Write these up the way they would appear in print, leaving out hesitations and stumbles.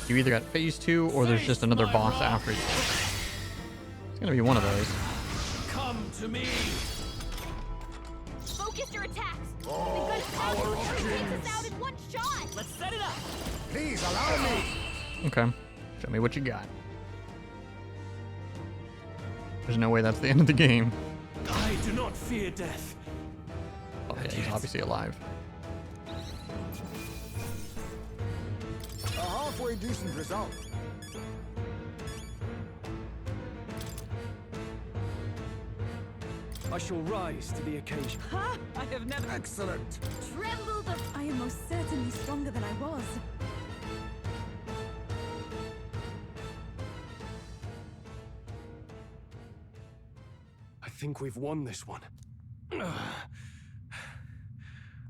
You either got phase 2 or there's just another boss after you. It's gonna be one of those. Come to me. Focus your attacks. Oh, power of takes kings. us out in one shot. Let's set it up. Please allow me. Okay. Show me what you got. There's no way that's the end of the game. I do not fear death. Okay, he's obviously alive. A halfway decent result. I shall rise to the occasion. Ha! I have never Excellent. Tremble the. I am most certainly stronger than I was. I think we've won this one.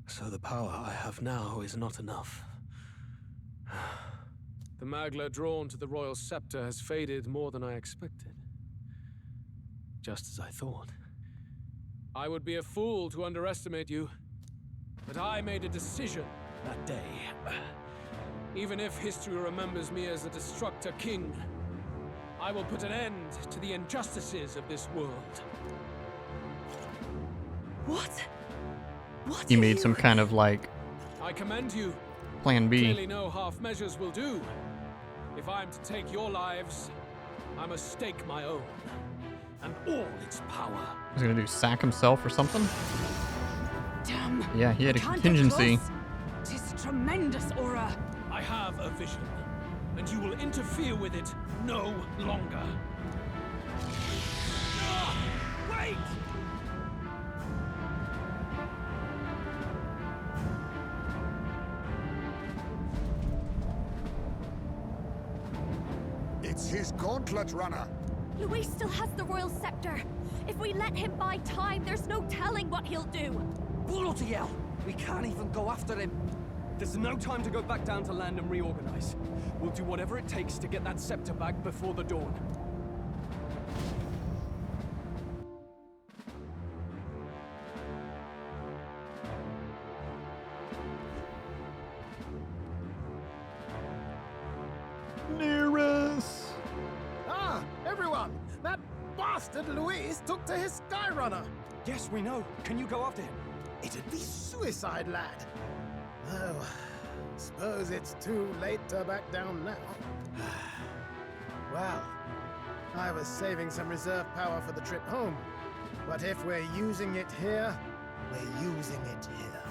So the power I have now is not enough. The Magla drawn to the royal scepter has faded more than I expected. Just as I thought. I would be a fool to underestimate you, but I made a decision that day. Even if history remembers me as a destructor king, I will put an end to the injustices of this world. What? What? He are made you- some kind of like I commend you. plan B. Clearly no half measures will do. If I'm to take your lives, I must stake my own. And all its power. He's gonna do sack himself or something? Damn. Yeah, he had a Can't get contingency. close. 'Tis a tremendous aura. I have a vision, and you will interfere with it no longer. Wait! It's his gauntlet runner. Luis still has the royal scepter. If we let him buy time, there's no telling what he'll do. Bloody hell! We can't even go after him. There's no time to go back down to land and reorganize. We'll do whatever it takes to get that scepter back before the dawn. Nearest. Ah, everyone! That bastard Luis took to his Skyrunner. Yes, we know. Can you go after him? It'd be suicide, lad. Oh, suppose it's too late to back down now. Well, I was saving some reserve power for the trip home. But if we're using it here, we're using it here.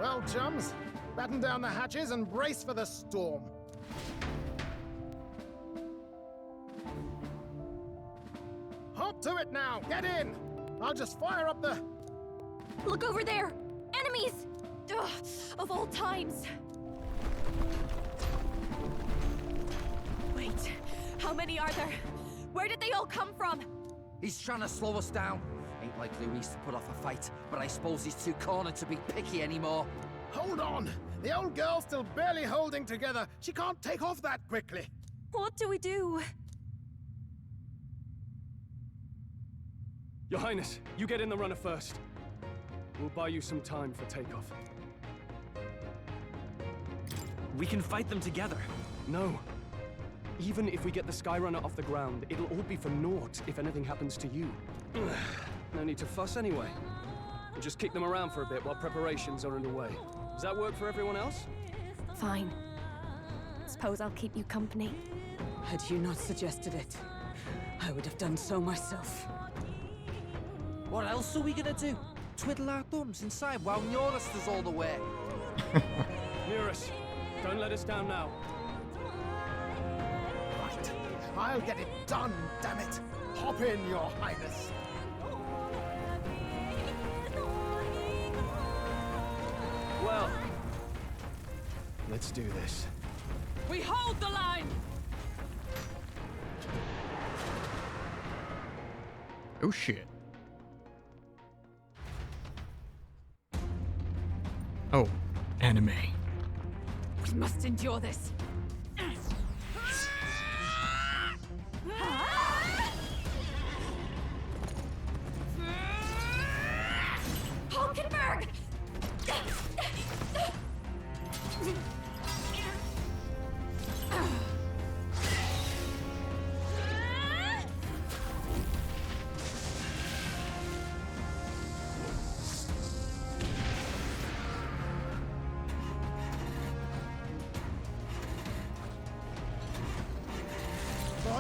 Well, chums, batten down the hatches and brace for the storm. Hop to it now! Get in! I'll just fire up the... Look over there! Enemies! Ugh, of all times! Wait, how many are there? Where did they all come from? He's trying to slow us down. Ain't like Luis to put off a fight, but I suppose he's too cornered to be picky anymore. Hold on! The old girl's still barely holding together. She can't take off that quickly. What do we do? Your Highness, you get in the runner first. We'll buy you some time for takeoff. We can fight them together. No. Even if we get the Skyrunner off the ground, it'll all be for naught if anything happens to you. No need to fuss anyway. We'll just kick them around for a bit while preparations are underway. Does that work for everyone else? Fine. Suppose I'll keep you company. Had you not suggested it, I would have done so myself. What else are we gonna do? Twiddle our thumbs inside while Norris does all the work. Near us. Don't let us down now. Right. I'll get it done, damn it. Hop in, Your Highness. Well, let's do this. We hold the line! Oh shit. Oh, anime. We must endure this.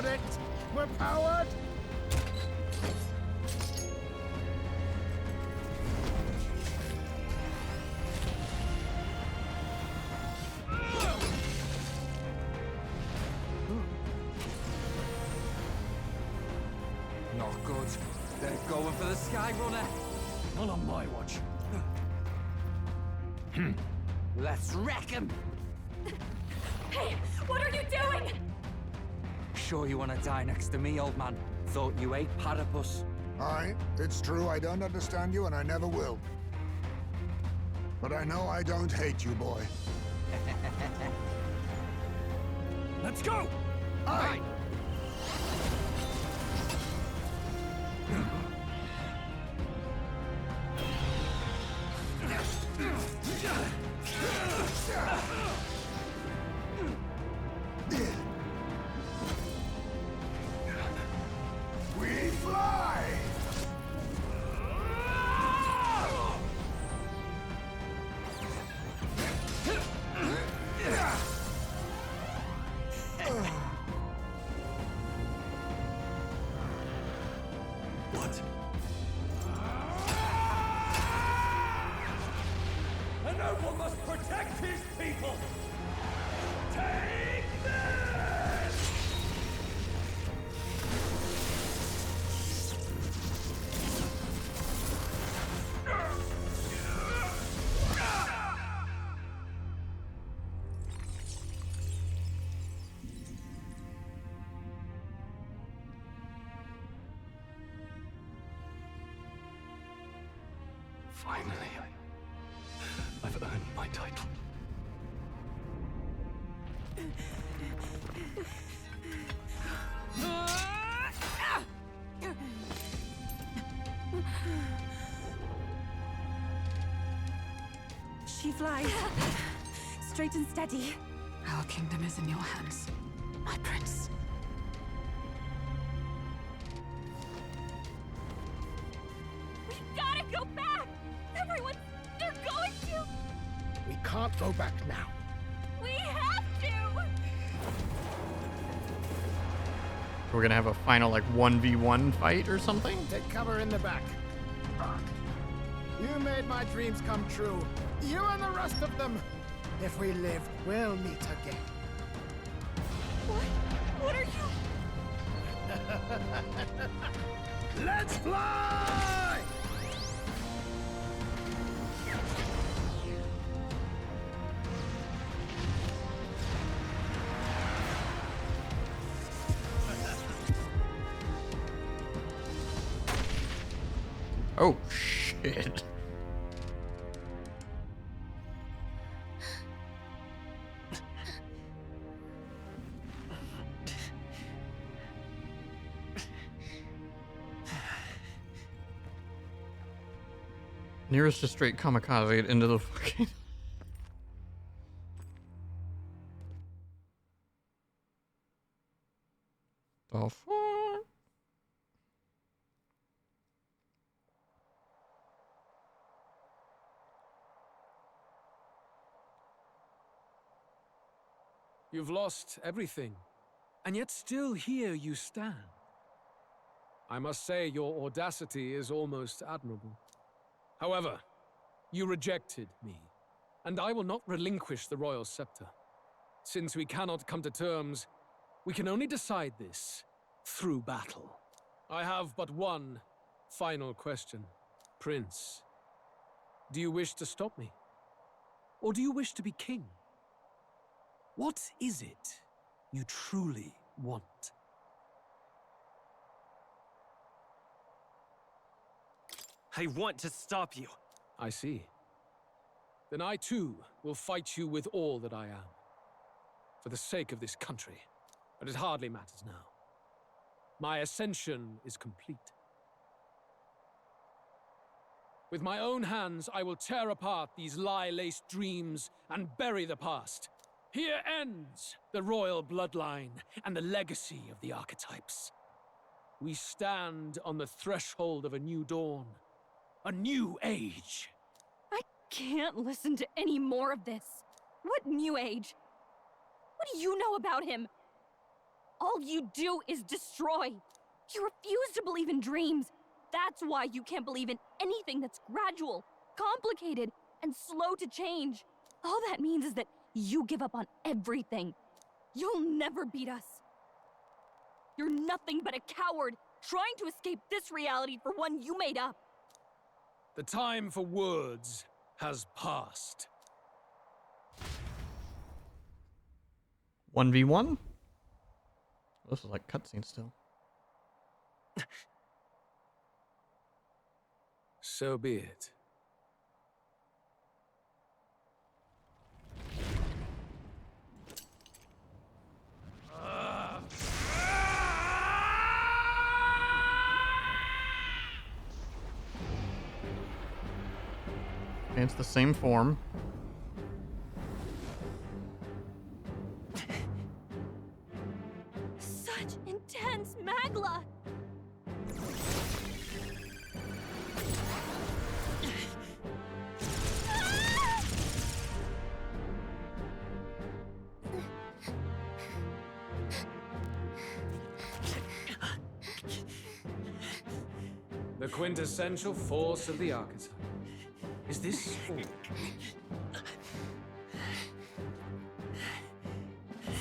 got it! We're powered! Not good. They're going for the Sky Runner. Not on my watch. Let's wreck him. Hey, what are you doing? Sure you want to die next to me, old man? Thought you ate platypus. Aye, it's true I don't understand you and I never will. But I know I don't hate you, boy. Let's go! Aye! We fly! What? A noble must protect his people! Take this! Finally, I've earned my title. She flies. Straight and steady. Our kingdom is in your hands, my prince. We gotta go back! Everyone, they're going to! We can't go back now. We have to! We're gonna have a final like 1v1 fight or something? Take cover in the back. You made my dreams come true. You and the rest of them. If we live, we'll meet again. What? What are you... Let's fly! Oh shit. Nearest just straight kamikaze into the fucking... The fuck? You've lost everything, and yet still here you stand. I must say your audacity is almost admirable. However, you rejected me, and I will not relinquish the royal scepter. Since we cannot come to terms, we can only decide this through battle. I have but one final question. Prince, do you wish to stop me? Or do you wish to be king? What is it you truly want? I want to stop you. I see. Then I too will fight you with all that I am. For the sake of this country. But it hardly matters now. My ascension is complete. With my own hands, I will tear apart these lie-laced dreams and bury the past. Here ends the royal bloodline and the legacy of the archetypes. We stand on the threshold of a new dawn. A new age. I can't listen to any more of this. What new age? What do you know about him? All you do is destroy. You refuse to believe in dreams. That's why you can't believe in anything that's gradual, complicated, and slow to change. All that means is that you give up on everything. You'll never beat us. You're nothing but a coward trying to escape this reality for one you made up. The time for words has passed. 1v1? This is like cutscene still. So be it. And it's the same form. Such intense magla. The quintessential force of the archetype. Is this all?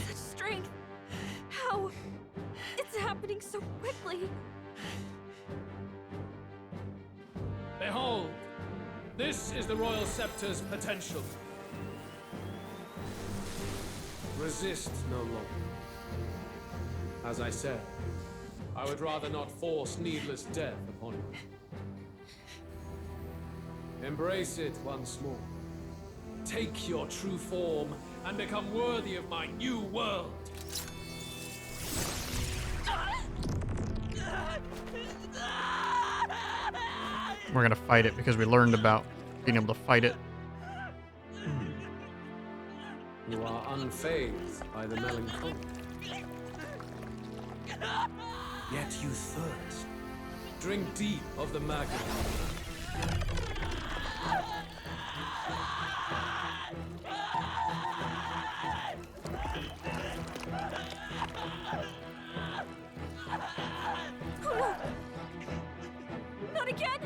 Such strength. How? It's happening so quickly. Behold! This is the Royal Scepter's potential. Resist no longer. As I said, I would rather not force needless death upon you. Embrace it once more. Take your true form and become worthy of my new world. We're gonna fight it because we learned about being able to fight it. You are unfazed by the melancholy. Yet you thirst. Drink deep of the magma. Oh, no. Not again!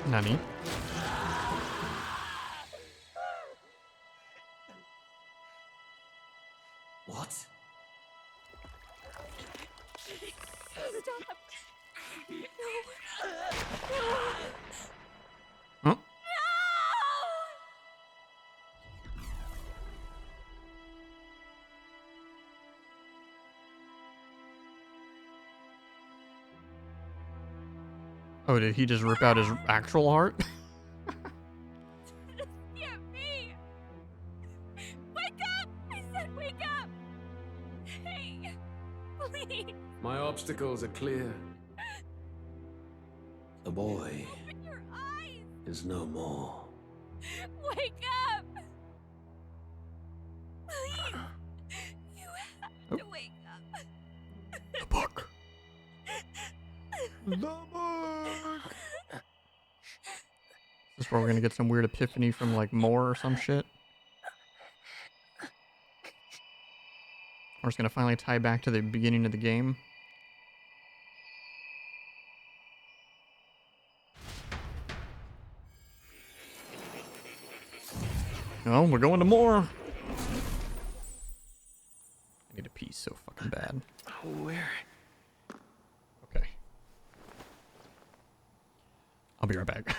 Nani? What? Stop! Huh? Oh, did he just rip out his actual heart? Can't be! Wake up! I said wake up! Hey! Please! My obstacles are clear. The boy Open your eyes! is no more. Wake up! Please! You have to wake up. The book. The book. Is this where we're gonna get some weird epiphany from like more or some shit? Or it's gonna finally tie back to the beginning of the game? No, we're going to more. I need a pee so fucking bad. Where? Okay. I'll be right back.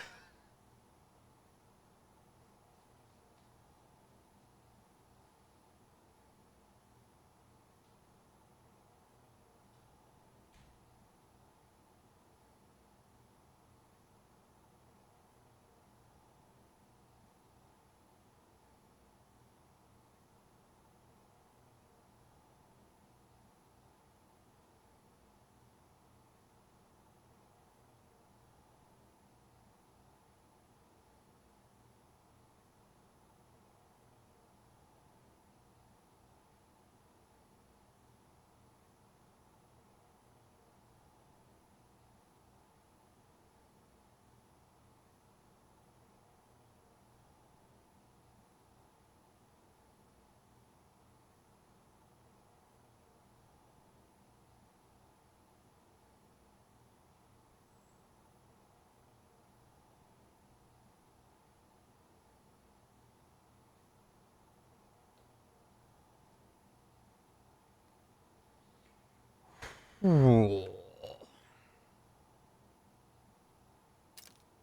Ooh.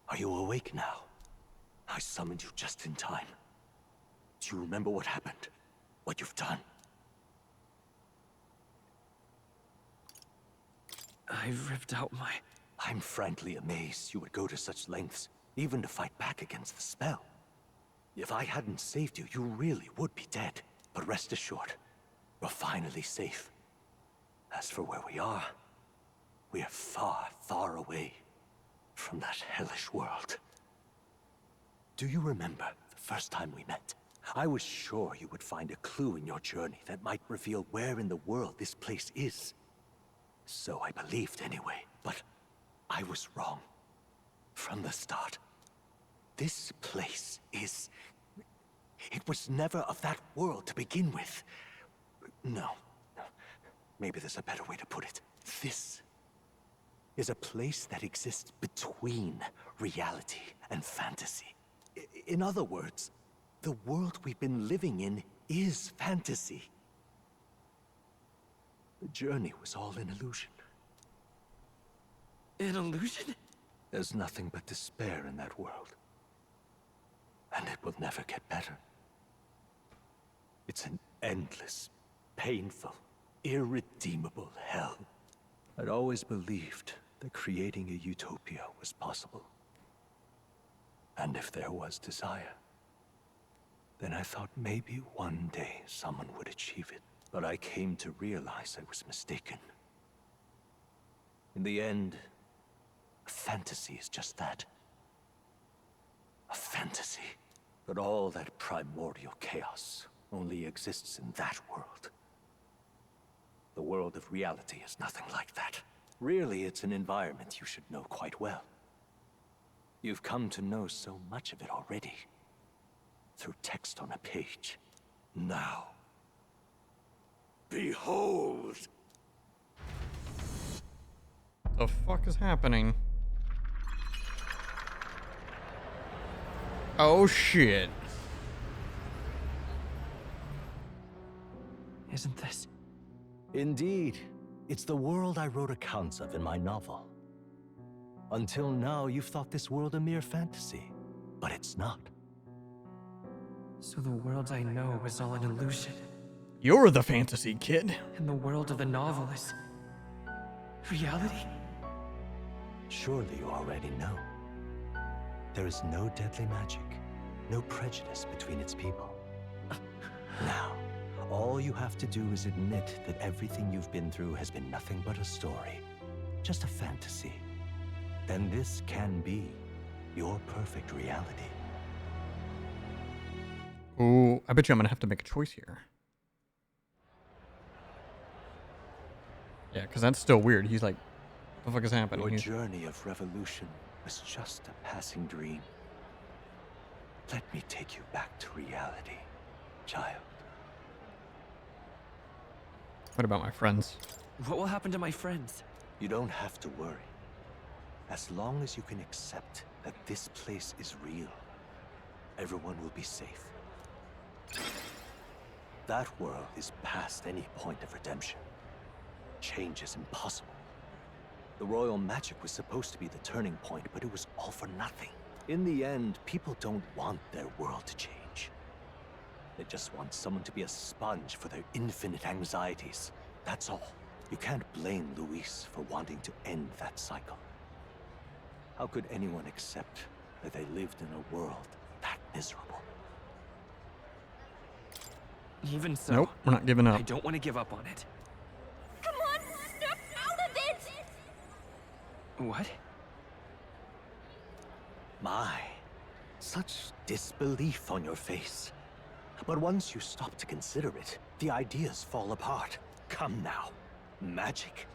Are you awake now? I summoned you just in time. Do you remember what happened? What you've done? I ripped out my... I'm frankly amazed you would go to such lengths, even to fight back against the spell. If I hadn't saved you, you really would be dead. But rest assured, we're finally safe. As for where we are far, far away from that hellish world. Do you remember the first time we met? I was sure you would find a clue in your journey that might reveal where in the world this place is. So I believed anyway, but I was wrong. From the start. This place is... It was never of that world to begin with. No. Maybe there's a better way to put it. This is a place that exists between reality and fantasy. In other words, the world we've been living in is fantasy. The journey was all an illusion. An illusion? There's nothing but despair in that world. And it will never get better. It's an endless, painful, irredeemable hell. I'd always believed that creating a utopia was possible. And if there was desire, then I thought maybe one day someone would achieve it. But I came to realize I was mistaken. In the end, a fantasy is just that. A fantasy. But all that primordial chaos only exists in that world. The world of reality is nothing like that. Really, it's an environment you should know quite well. You've come to know so much of it already. Through text on a page. Now, behold! The fuck is happening? Oh shit. Isn't this... Indeed. It's the world I wrote accounts of in my novel. Until now, you've thought this world a mere fantasy. But it's not. So the world I know is all an illusion. You're the fantasy kid. And the world of the novel is... reality? Surely you already know. There is no deadly magic, no prejudice between its people. Now, all you have to do is admit that everything you've been through has been nothing but a story, just a fantasy. Then this can be your perfect reality. Ooh, I bet you I'm gonna have to make a choice here. Yeah, because that's still weird. He's like, what the fuck is happening? Your He's... journey of revolution was just a passing dream. Let me take you back to reality, child. What about my friends? What will happen to my friends? You don't have to worry. As long as you can accept that this place is real, everyone will be safe. That world is past any point of redemption. Change is impossible. The royal magic was supposed to be the turning point, but it was all for nothing. In the end, people don't want their world to change. They just want someone to be a sponge for their infinite anxieties. That's all. You can't blame Luis for wanting to end that cycle. How could anyone accept that they lived in a world that miserable? Even so... Nope, we're not giving up. I don't want to give up on it. Come on, snap out of it! What? My, such disbelief on your face. But once you stop to consider it, the ideas fall apart. Come now. Magic?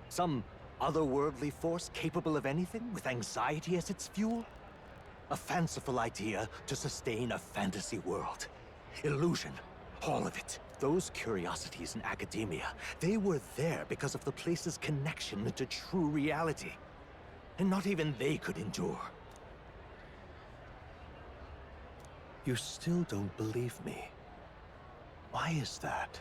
Some otherworldly force capable of anything, with anxiety as its fuel? A fanciful idea to sustain a fantasy world. Illusion. All of it. Those curiosities in academia, they were there because of the place's connection to true reality. And not even they could endure. You still don't believe me. Why is that?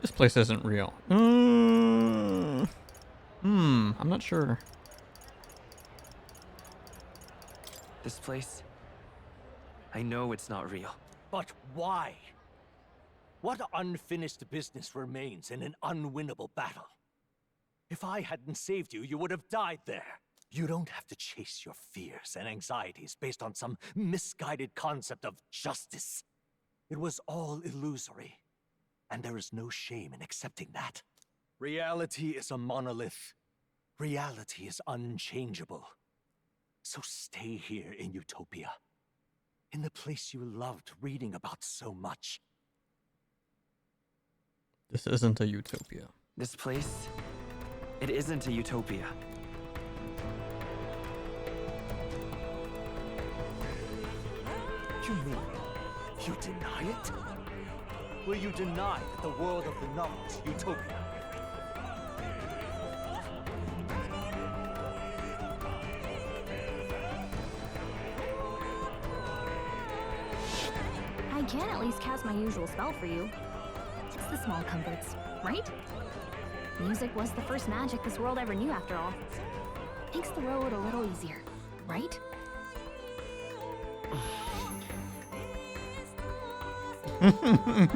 This place isn't real. I'm not sure. This place, I know it's not real. But why? What unfinished business remains in an unwinnable battle? If I hadn't saved you, you would have died there. You don't have to chase your fears and anxieties based on some misguided concept of justice. It was all illusory, and there is no shame in accepting that. Reality is a monolith. Reality is unchangeable. So stay here in Utopia, in the place you loved reading about so much. This isn't a utopia. This place, it isn't a utopia. You mean you deny it? Will you deny that the world of the novel is Utopia? I can at least cast my usual spell for you. It's the small comforts, right? Music was the first magic this world ever knew, after all. Makes the road a little easier, right?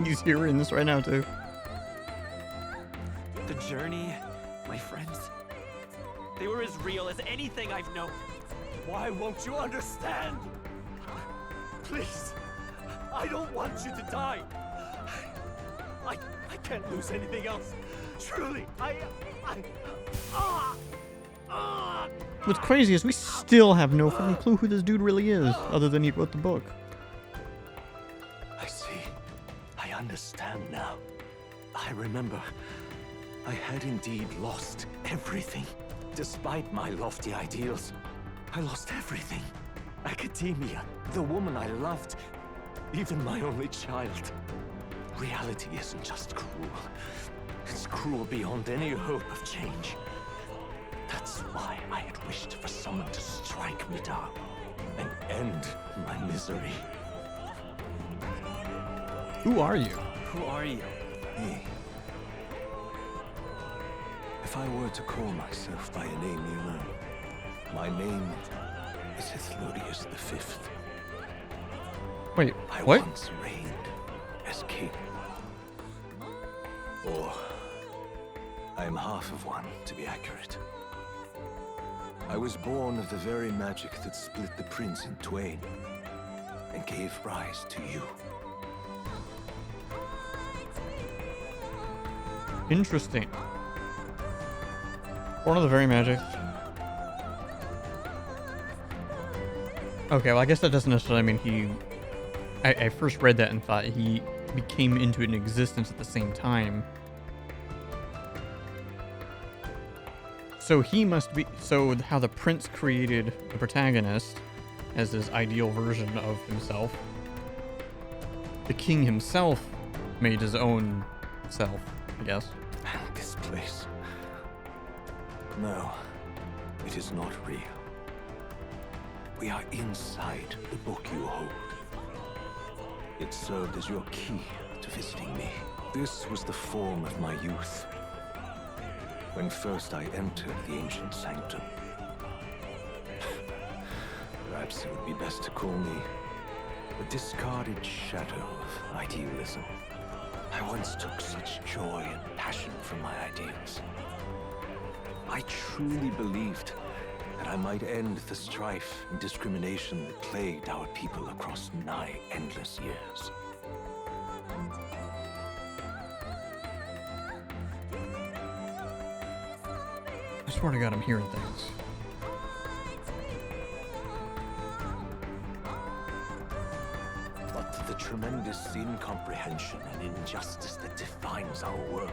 He's hearing this right now, too. The journey, my friends, they were as real as anything I've known. Why won't you understand? Please, I don't want you to die. I can't lose anything else. Truly, What's crazy is we still have no fucking clue who this dude really is, other than he wrote the book. I see. I understand now. I remember. I had indeed lost everything. Despite my lofty ideals, I lost everything. Academia, the woman I loved, even my only child. Reality isn't just cruel. It's cruel beyond any hope of change. That's why I had wished for someone to strike me down and end my misery. Who are you? Who are you? Me. If I were to call myself by a name you know, my name is Hithlodius V. Wait, I what? once reigned as king. Or I am half of one, to be accurate. I was born of the very magic that split the prince in twain and gave rise to you. Interesting. Born of the very magic. Okay, well, I guess that doesn't necessarily mean he... I first read that and thought he became into an existence at the same time. So he must be... So how the prince created the protagonist as his ideal version of himself. The king himself made his own self, I guess. And this place... No, it is not real. We are inside the book you hold. It served as your key to visiting me. This was the form of my youth, when first I entered the ancient sanctum. Perhaps it would be best to call me a discarded shadow of idealism. I once took such joy and passion from my ideals. I truly believed that I might end the strife and discrimination that plagued our people across nigh endless years. I swear to God, I'm hearing things. But the tremendous incomprehension and injustice that defines our world,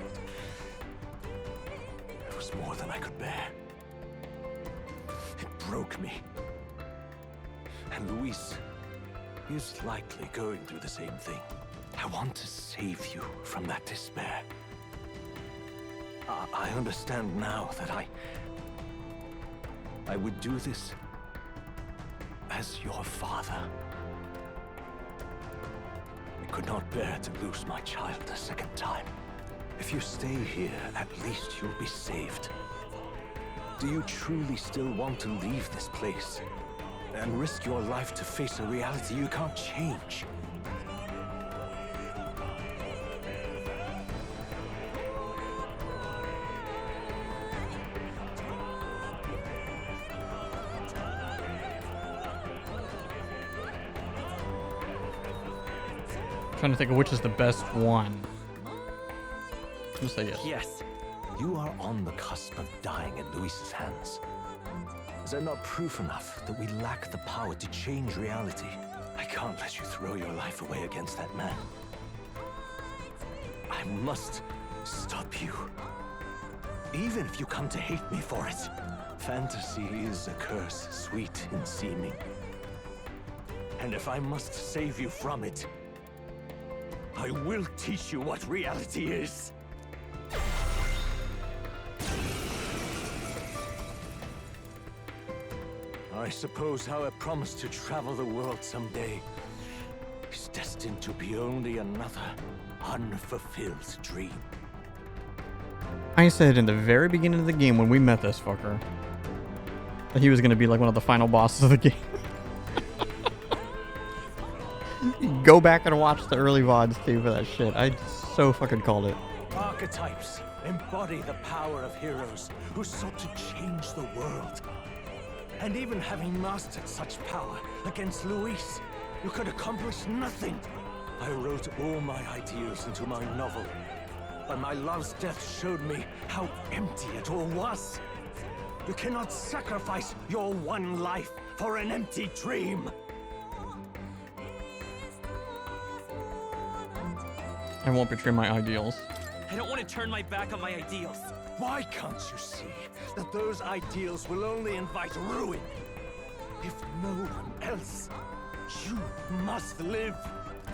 it was more than I could bear. It broke me. And Luis is likely going through the same thing. I want to save you from that despair. I understand now that I would do this as your father. I could not bear to lose my child a second time. If you stay here, at least you'll be saved. Do you truly still want to leave this place and risk your life to face a reality you can't change? Trying to think of which is the best one. I'm gonna say yes. Yes. You are on the cusp of dying in Luis's hands. Is that not proof enough that we lack the power to change reality? I can't let you throw your life away against that man. I must stop you. Even if you come to hate me for it. Fantasy is a curse, sweet in seeming. And if I must save you from it, I will teach you what reality is. I suppose how a promise to travel the world someday is destined to be only another unfulfilled dream. I said in the very beginning of the game when we met this fucker that he was going to be like one of the final bosses of the game. Go back and watch the early VODs too for that shit. I so fucking called it. Archetypes embody the power of heroes who sought to change the world. And even having mastered such power against Luis, you could accomplish nothing. I wrote all my ideals into my novel, but my love's death showed me how empty it all was. You cannot sacrifice your one life for an empty dream. I won't betray my ideals. I don't want to turn my back on my ideals. Why can't you see that those ideals will only invite ruin? If no one else, you must live.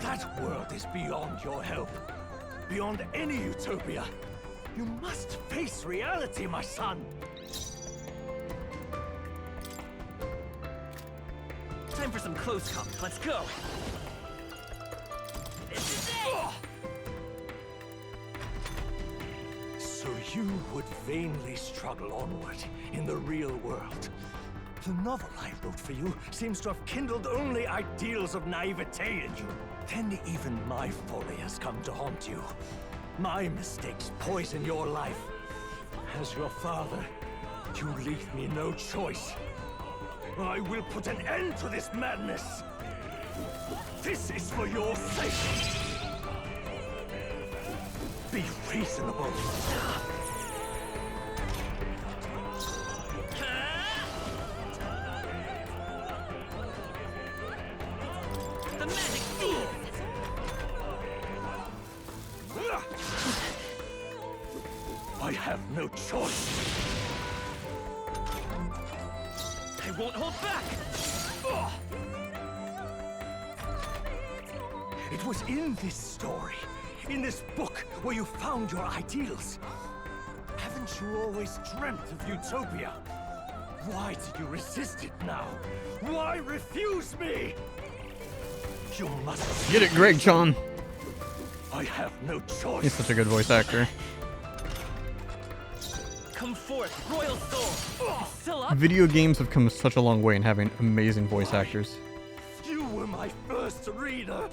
That world is beyond your help. Beyond any utopia. You must face reality, my son. Time for some close comp. Let's go. This is it! So you would vainly struggle onward in the real world. The novel I wrote for you seems to have kindled only ideals of naivete in you. Then even my folly has come to haunt you. My mistakes poison your life. As your father, you leave me no choice. I will put an end to this madness. This is for your sake. Be reasonable. The magic field. I have no choice. I won't hold back. It was in this story, in this book, where you found your ideals. Haven't you always dreamt of utopia? Why did you resist it now? Why refuse me? You must Get it, Greg Chan. I have no choice. He's such a good voice actor. Come forth, Royal Soul. It's still up. Video games have come such a long way in having amazing voice actors. You were my first reader.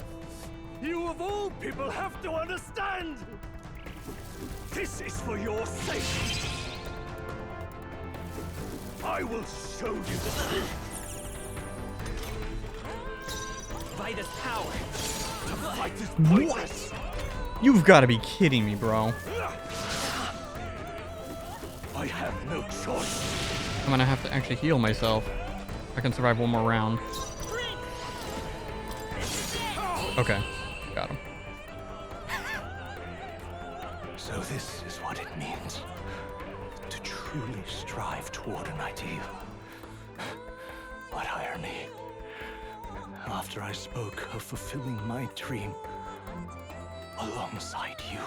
You of all people have to understand. This is for your sake. I will show you the truth. By this power. To fight is pointless. You've got to be kidding me, bro. I have no choice. I'm gonna have to actually heal myself. I can survive one more round. Okay, got him. So this is what it means to truly strive toward an ideal. What irony. After I spoke of fulfilling my dream alongside you.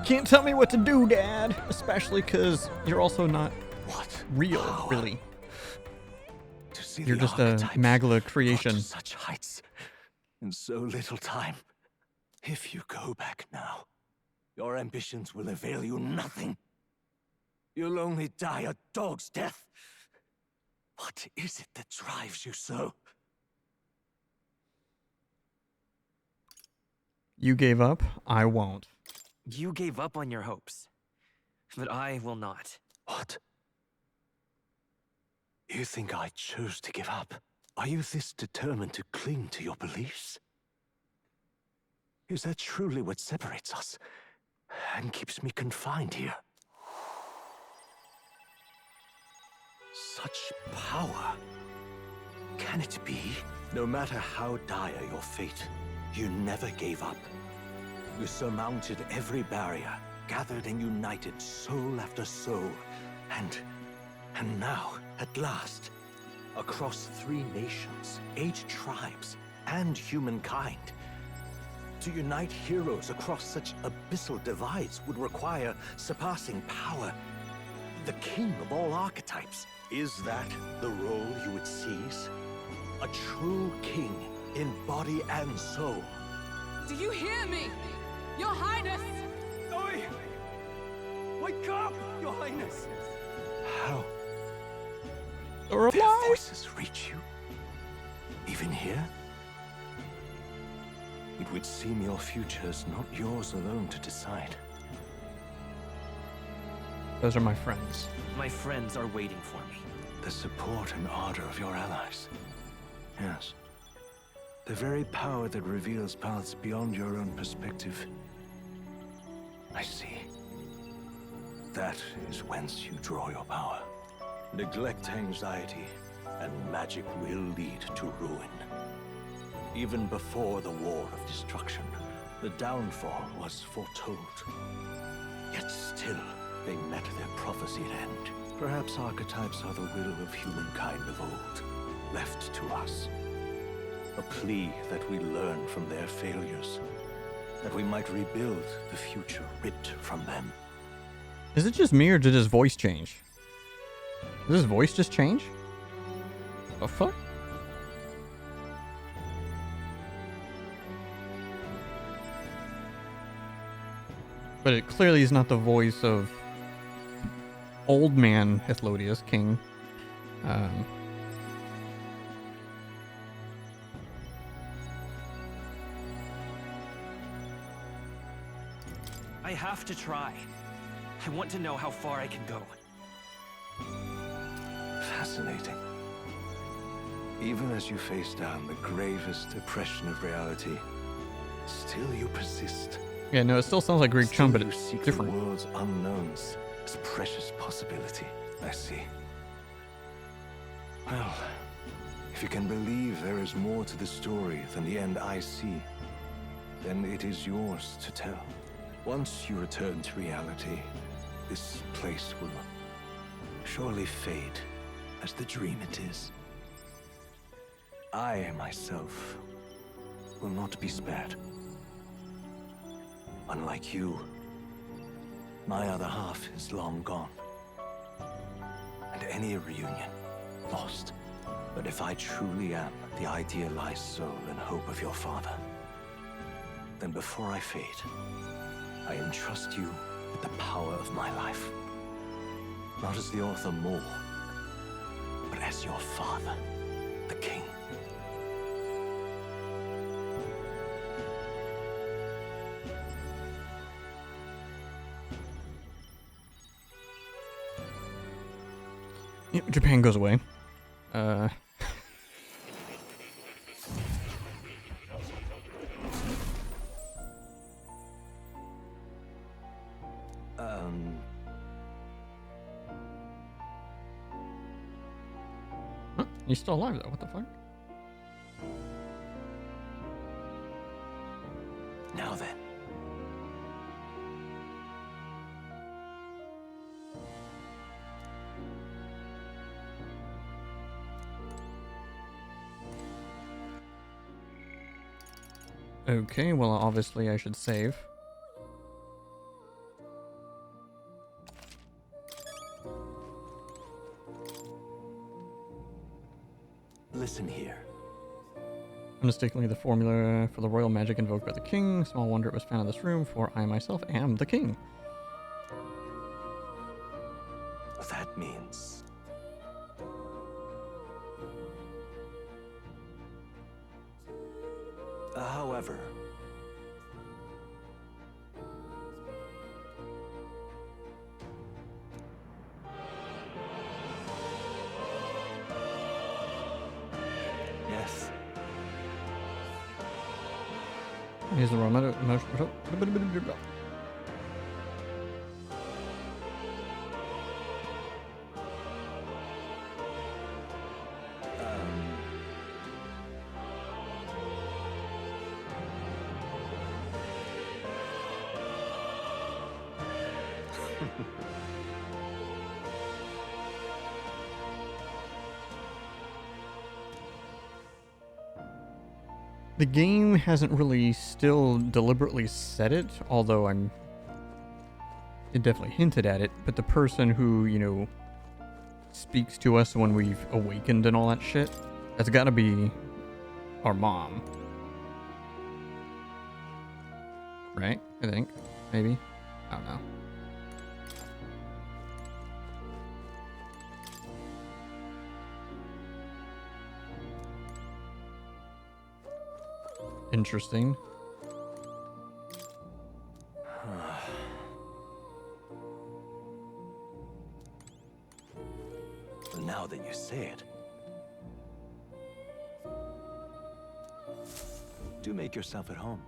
Can't tell me what to do, Dad. Especially because you're also not real, really. To see You're the just a archetypes Magla brought creation. to such heights in so little time. If you go back now, your ambitions will avail you nothing. You'll only die a dog's death. What is it that drives you so? You gave up, I won't. You gave up on your hopes, but I will not. What? You think I chose to give up? Are you this determined to cling to your beliefs? Is that truly what separates us and keeps me confined here? Such power. Can it be? No matter how dire your fate, you never gave up. You surmounted every barrier, gathered and united soul after soul, and now, at last, across 3 nations, 8 tribes, and humankind. To unite heroes across such abyssal divides would require surpassing power. The king of all archetypes. Is that the role you would seize? A true king in body and soul. Do you hear me? Your Highness! Oi! Wake up, Your Highness! How? Or Their voices reach you? Even here? It would seem your future is not yours alone to decide. Those are my friends. My friends are waiting for me. The support and ardor of your allies. Yes. The very power that reveals paths beyond your own perspective. I see. That is whence you draw your power. Neglect anxiety, and magic will lead to ruin. Even before the War of Destruction, the downfall was foretold. Yet still, they met their prophesied end. Perhaps archetypes are the will of humankind of old, left to us. A plea that we learn from their failures, that we might rebuild the future ripped from them. Is it just me or did his voice change? Did his voice just change? The fuck? But it clearly is not the voice of old man Hethlodius, king. I have to try. I want to know how far I can go. Fascinating. Even as you face down the gravest oppression of reality, still you persist. Yeah, no, it still sounds like Greek Chum, but You it's seek different. the world's unknowns as precious possibility. I see. Well, if you can believe there is more to the story than the end I see, then it is yours to tell. Once you return to reality, this place will surely fade as the dream it is. I, myself, will not be spared. Unlike you, my other half is long gone. And any reunion, lost. But if I truly am the idealized soul and hope of your father, then before I fade, I entrust you with the power of my life. Not as the author Moore, but as your father, the king. Yep, Japan goes away. Huh? He's still alive though, what the fuck? Now then. Okay, well obviously I should save. Listen here. Unmistakably the formula for the royal magic invoked by the king. Small wonder it was found in this room, for I myself am the king. That means... However... Yes. Here's the royal emotion. The game hasn't really still deliberately said it, although it definitely hinted at it, but the person who, you know, speaks to us when we've awakened and all that shit, that's gotta be our mom. Right? I think. Maybe. I don't know. Interesting. Now that you say it, do make yourself at home.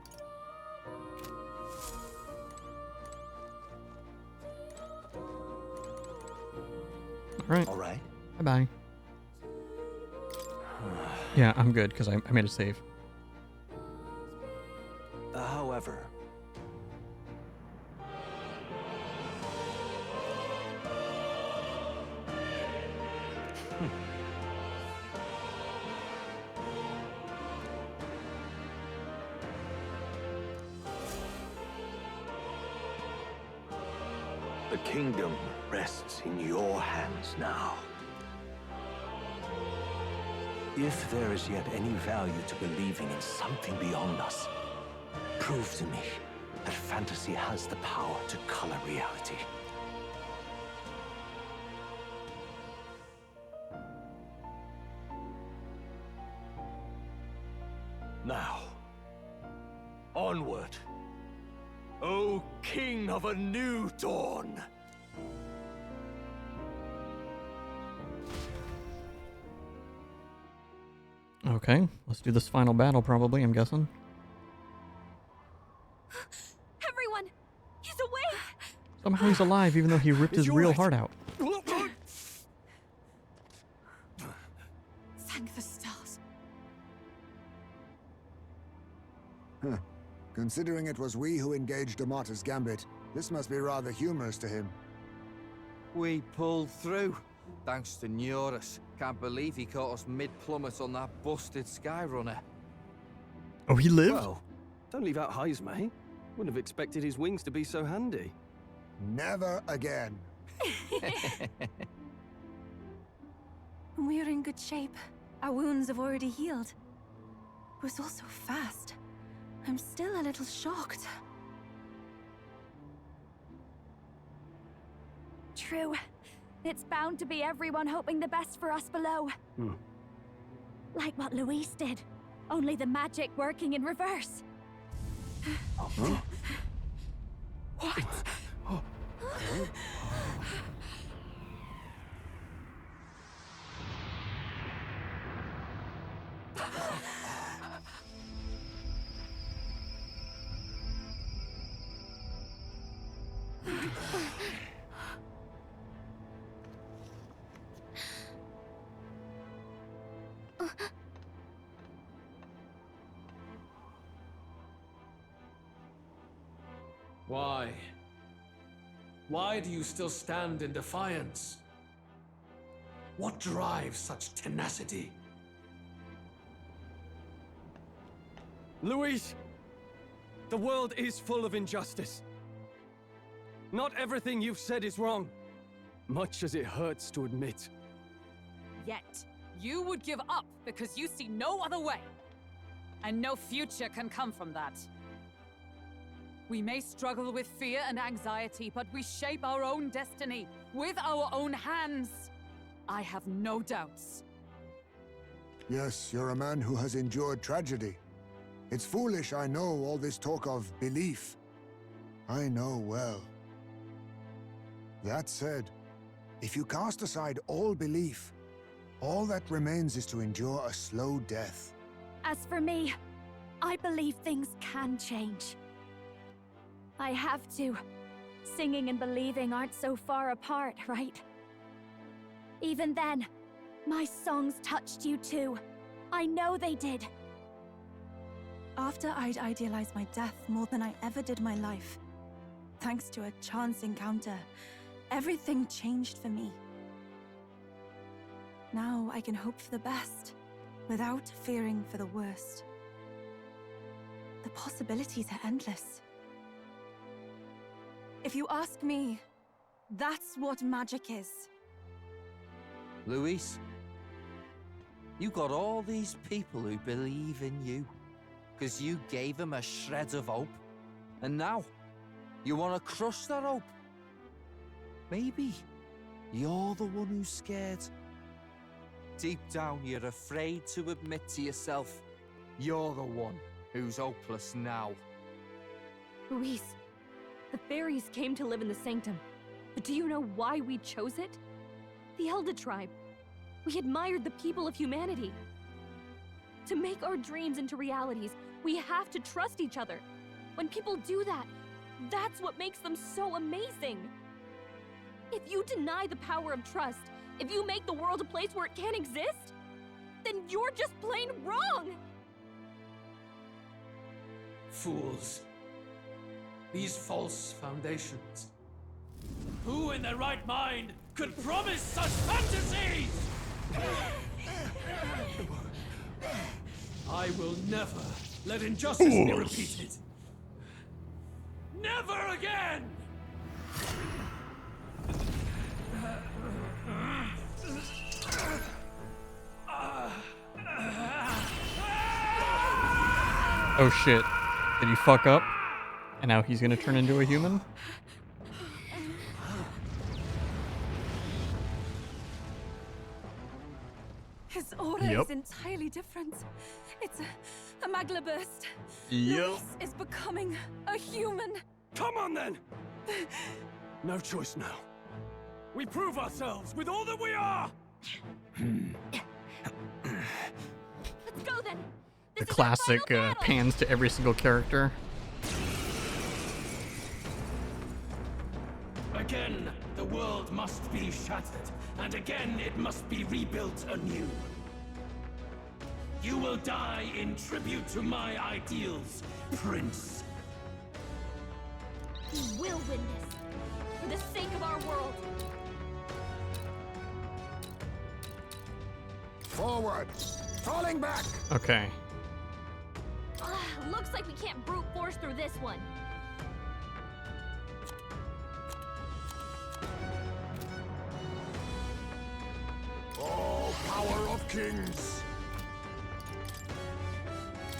All right. Bye-bye. Yeah, I'm good, because I made a save. However... The kingdom rests in your hands now. If there is yet any value to believing in something beyond us, prove to me that fantasy has the power to color reality. Now, onward, O King of a new dawn! Okay, let's do this final battle probably, I'm guessing. Everyone! He's awake! Somehow he's alive even though he ripped his real heart out. Thank the stars. Huh. Considering it was we who engaged Amata's gambit, this must be rather humorous to him. We pulled through, thanks to Neurus. Can't believe he caught us mid-plummet on that busted Skyrunner. Oh, he lived? Well, don't leave out highs, mate. Wouldn't have expected his wings to be so handy. Never again. We're in good shape. Our wounds have already healed. It was all so fast. I'm still a little shocked. True. It's bound to be everyone hoping the best for us below. Like what Luis did. Only the magic working in reverse. What? Why? Why do you still stand in defiance? What drives such tenacity? Luis! The world is full of injustice. Not everything you've said is wrong, much as it hurts to admit. Yet, You would give up because you see no other way. And no future can come from that. We may struggle with fear and anxiety, but we shape our own destiny with our own hands. I have no doubts. Yes, you're a man who has endured tragedy. It's foolish, I know, all this talk of belief. I know well. That said, if you cast aside all belief, all that remains is to endure a slow death. As for me, I believe things can change. I have to. Singing and believing aren't so far apart, right? Even then, my songs touched you too. I know they did. After I'd idealized my death more than I ever did my life, thanks to a chance encounter, everything changed for me. Now I can hope for the best, without fearing for the worst. The possibilities are endless. If you ask me, that's what magic is. Luis, you got all these people who believe in you, because you gave them a shred of hope. And now, you want to crush that hope. Maybe you're the one who's scared. Deep down, you're afraid to admit to yourself, you're the one who's hopeless now. Luis, the fairies came to live in the Sanctum. But do you know why we chose it? The Elder Tribe. We admired the people of humanity. To make our dreams into realities, we have to trust each other. When people do that, that's what makes them so amazing. If you deny the power of trust, if you make the world a place where it can't exist, then you're just plain wrong! Fools. These false foundations. Who in their right mind could promise such fantasies? I will never let injustice be repeated. Never again! Oh shit. Did he fuck up? And now he's gonna turn into a human? His aura is entirely different. It's a magla burst. Luis is becoming a human. Come on then! No choice now. We prove ourselves with all that we are! Let's go then! The classic pans to every single character. Again, the world must be shattered, and again it must be rebuilt anew. You will die in tribute to my ideals, Prince. We will win this, for the sake of our world. Forward! Falling back! Okay. Looks like we can't brute force through this one. Oh, power of kings!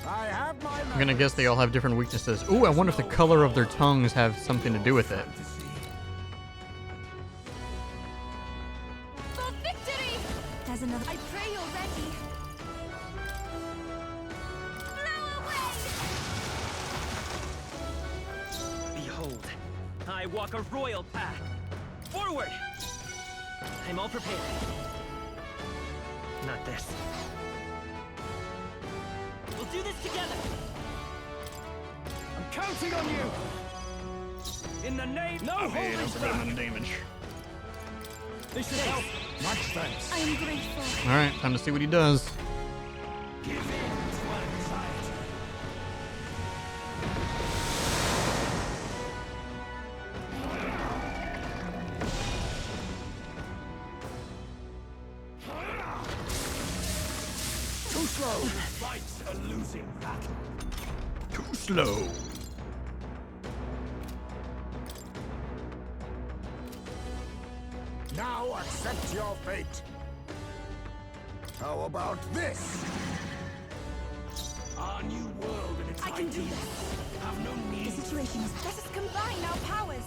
I have my I'm gonna guess they all have different weaknesses. Ooh, I wonder if the color of their tongues have something to do with it. For victory! There's another. I pray you're ready. Behold, I walk a royal path. Forward! I'm all prepared. Not this. We'll do this together! I'm counting on you! In the name... No holding back! damage. This should help. Much thanks. I am grateful. Alright, time to see what he does. Give in to anxiety. Too slow! Fight's a losing battle. Too slow. Now accept your fate. How about this? Our new world and its I can do ideals this. have no The need. situation is. Let us combine our powers.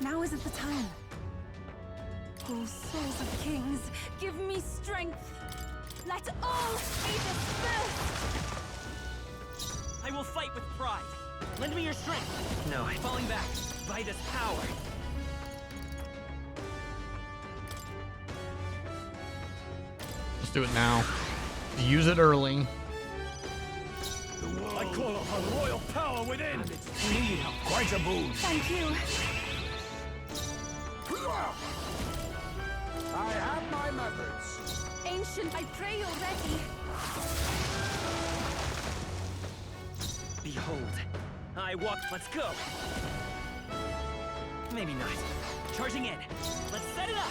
Now isn't the time. Oh, souls of kings, give me strength. Let all be dispersed. I will fight with pride. Lend me your strength. No, falling back. By this power. Just do it now. Use it early. I call upon royal power within. Quite a boon. Thank you. I have my methods. Ancient, I pray you're ready. Behold, I walk. Let's go. Maybe not. Charging in. Let's set it up.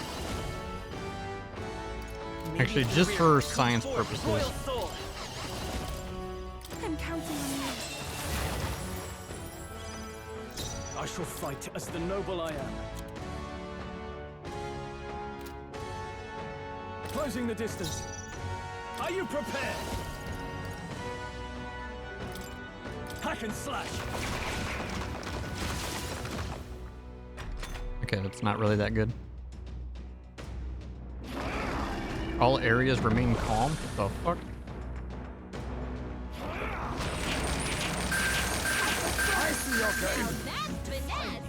Maybe Actually, a just career for science comes forth, Royal purposes. soul. I'm counting on you. I shall fight as the noble I am. Closing the distance. Are you prepared? Hack and slash. Okay, that's not really that good. All areas remain calm? What the fuck? I see your game. Now that's finesse!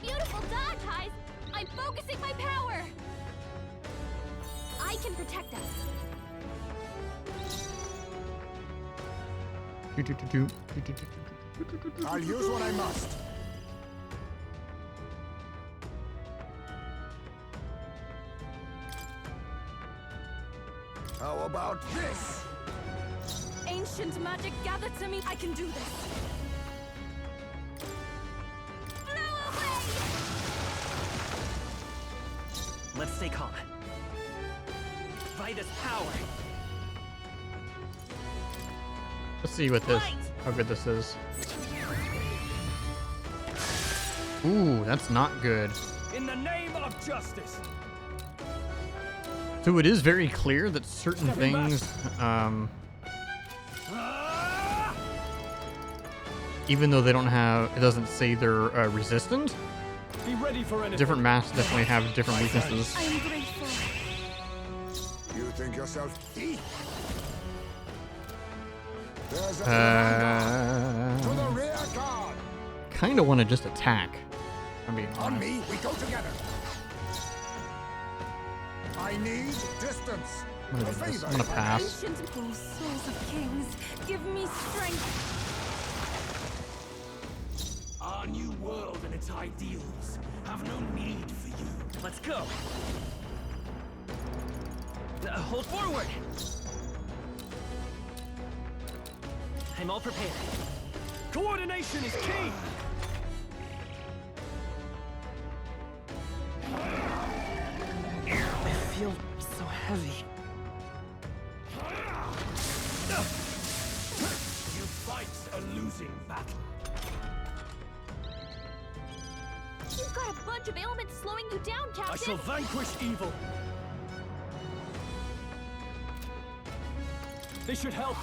Beautiful dodge, Heist! I'm focusing my power! I can protect us. I'll use what I must. How about this? Ancient magic, gather to me. I can do this. Blow away! Let's stay calm. By this power. Let's see what this, how good this is. Ooh, that's not good. In the name of justice. So it is very clear that certain things, even though they don't have, it doesn't say they're resistant, Be ready for anything. different masks definitely have different weaknesses. I am grateful. You think yourself thief? There's a to the rear guard. Kind of want to just attack. I mean, On me, we go together. I need distance. I'm gonna, A do this. favor, I'm gonna if I pass. Ancient, oh, souls of kings, give me strength. Our new world and its ideals have no need for you. Let's go. Hold forward. I'm all prepared. Coordination is key. I feel so heavy. You fight a losing battle. You've got a bunch of ailments slowing you down, I Captain! shall vanquish evil. This should help.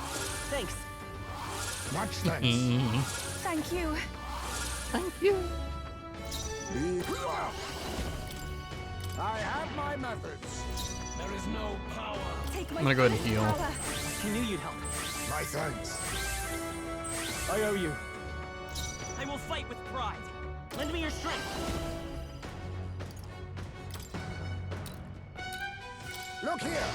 Thanks. Much thanks. Thank you. Thank you. I have my methods. There is no power. Take my I'm gonna go ahead and heal. power. I knew you'd help. My thanks. I owe you. I will fight with pride. Lend me your strength. Look here.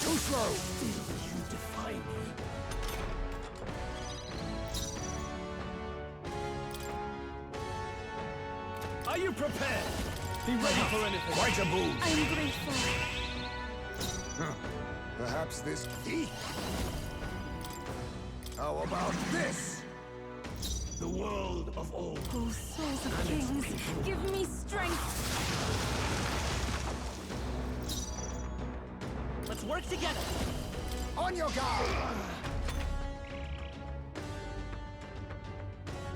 Too slow. You defy me. Are you prepared? Be ready for anything. Quite a boon. I am grateful. Perhaps this thief. How about this? The world of old. Oh, souls of kings, give me strength. Let's work together. On your guard.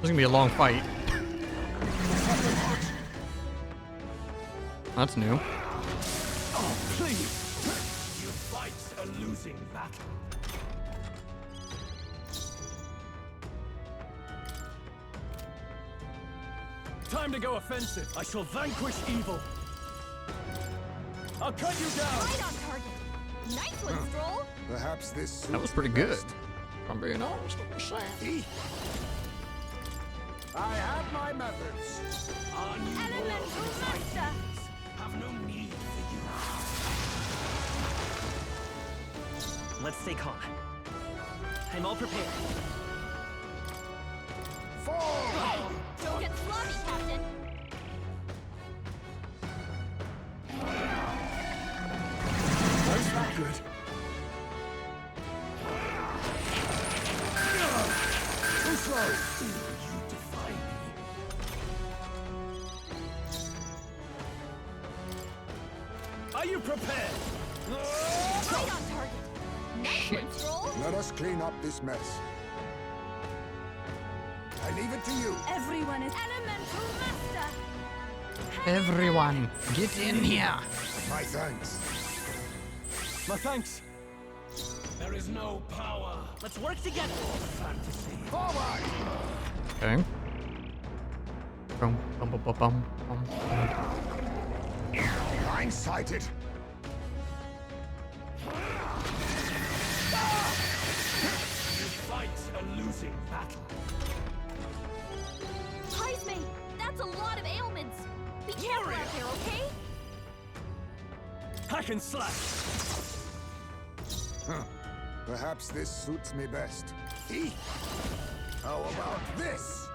This is gonna be a long fight. That's new. Oh, please! You fight a losing battle. Time to go offensive. I shall vanquish evil. I'll cut you down. Right on target. Nice one, Stroll. Perhaps this That was suits pretty me good. best. If I'm being honest, I'm just saying. I have my methods. Elemental Master. Have no need for you. Let's stay calm. I'm all prepared. Forward! Don't get sloppy, Captain. That's not good. Too slow. You defy me. Are you prepared? Right on target. Nice one, Stroll. Let us clean up this mess. I leave it to you. Everyone is Elemental Master. Everyone, get in here. My thanks. My thanks. There is no power. Let's work together. Fantasy. Forward! Okay. Bum, bum, bum, bum, bum, bum. Blindsided. You fight a losing battle. Heisme, that's a lot of ailments. Be careful out there, okay? Hack and slash. Huh. Perhaps this suits me best. How about this?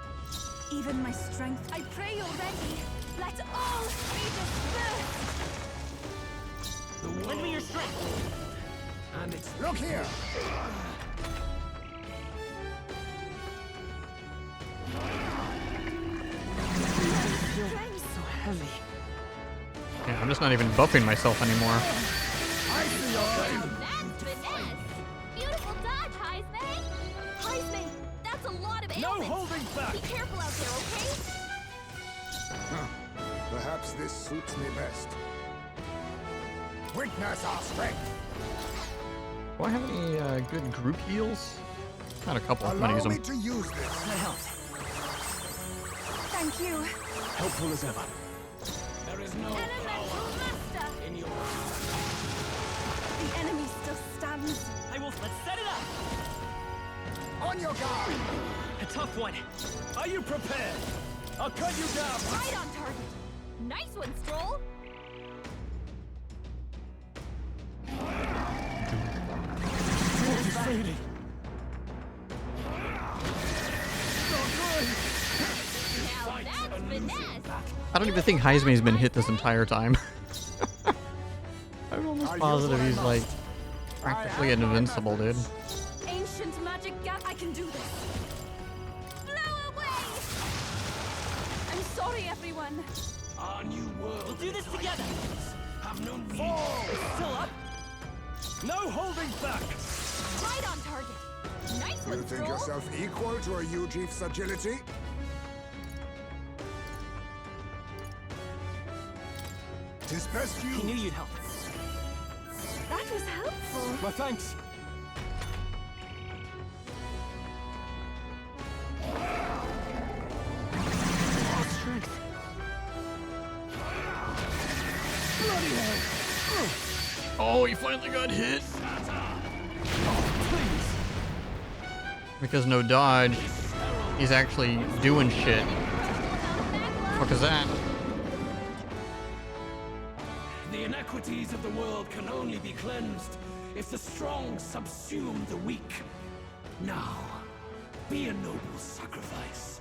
even my strength. I pray you're ready. Let all be dispersed. Lend me your strength. And it's Look here! So heavy. Yeah, I'm just not even buffing myself anymore. I see your flame! That's finesse. Beautiful dodge, Heisme. Heisme, that's a lot of no ailments. holding back. Be careful out there, okay? Huh. Perhaps this suits me best. Witness our strength! Do I have any good group heals? Got a couple. I'm gonna Allow use me them. to use this. Thank you. Helpful as ever. There is no Elemental Master. in your The enemy still stands. I will. Let's set it up. On your guard! A tough one. Are you prepared? I'll cut you down. Right on target. Nice one, Stroll. Force is fading. Now that's finesse. I don't even think Heisme's been hit this entire time. I'm almost positive he's like practically invincible, dude. Ancient magic gap. I can do this. Blow away. I'm sorry, everyone. Our new world. We'll do this together. Have no need. Still up. No holding back. Right on target. Nice You one, think Stroll. yourself equal to a U-Chief's agility? Tis best He you... knew you'd help. That was helpful. My thanks. Strength. Bloody hell. Oh, he finally got hit. Please. Because no dodge, he's actually doing shit. What is that? The inequities of the world can only be cleansed if the strong subsume the weak. Now, be a noble sacrifice.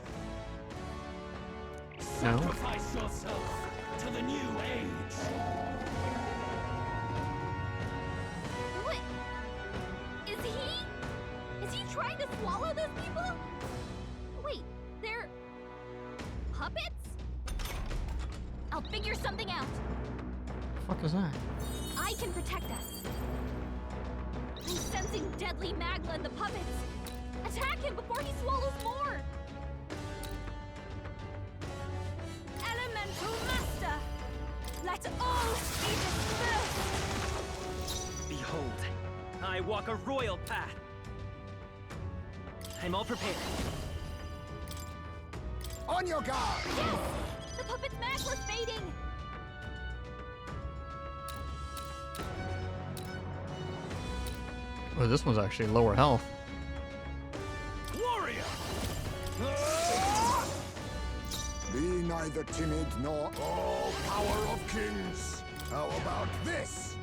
No. Sacrifice yourself to the new age. What? Is he trying to swallow those people? Wait, they're puppets? I'll figure something out. Fuck is that? I can protect us. I'm sensing deadly magma in the puppets. Attack him before he swallows more. walk a royal path. I'm all prepared. On your guard! Yes! The puppet's magic was fading! Oh, this one's actually lower health. Warrior! Be neither timid nor all power of kings. How about this?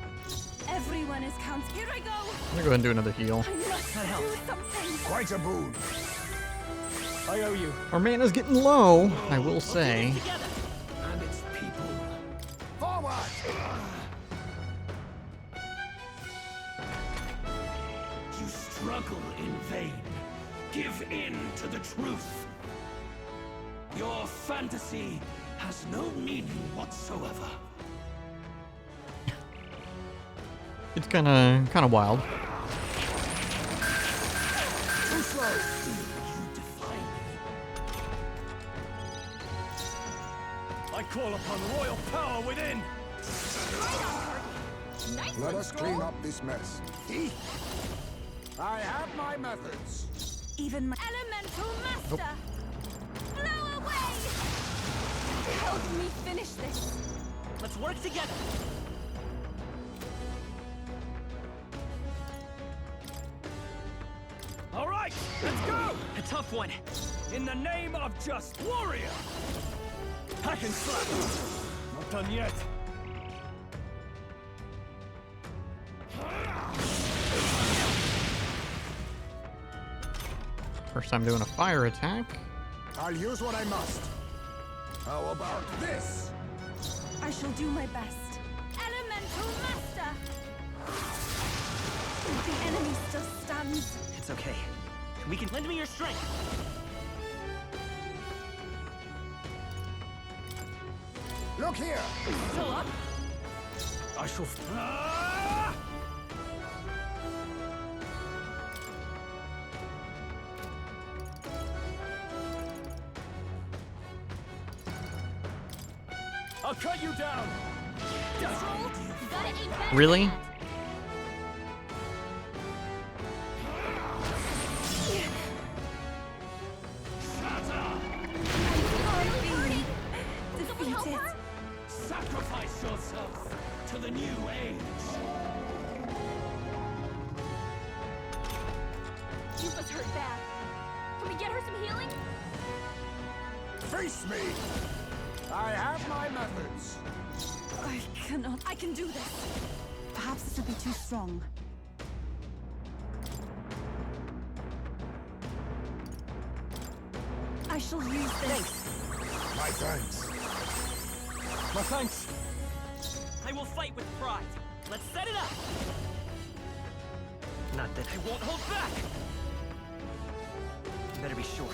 Everyone is counts. Here I go! I'm gonna go ahead and do another heal. I must do something! Quite a boon. I owe you. Our mana's getting low, I will say. Together. And its people. Forward! You struggle in vain. Give in to the truth. Your fantasy has no meaning whatsoever. It's kind of wild. Too slow! You defy me. I call upon royal power within. Nice Let one, us Scroll. clean up this mess. I have my methods. Even my elemental master! Blow away! Help me finish this! Let's work together. All right, let's go. A tough one. In the name of just warrior. Hack and slap. Not done yet. First time doing a fire attack. I'll use what I must. How about this? I shall do my best. Elemental master! The enemy still stands. It's okay. We can lend me your strength. Look here! Still up? I shall. I'll cut you down. Scroll, you gotta aim better. Really? Defeated. Sacrifice yourself to the new age. You must hurt bad. Can we get her some healing? Face me! I have my methods. I cannot. I can do this. Perhaps this will be too strong. I shall use this. My thanks. My thanks. I will fight with pride. Let's set it up. Not that I won't hold back. You better be sure.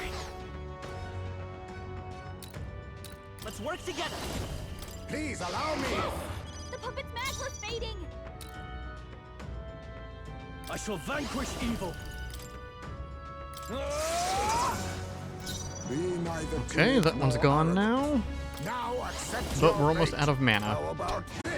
Let's work together. Please allow me. The puppet's magic was fading. I shall vanquish evil. Be neither Okay, timid that one's nor gone arrogant. now. Now accept But your we're almost fate. out of mana. How about this?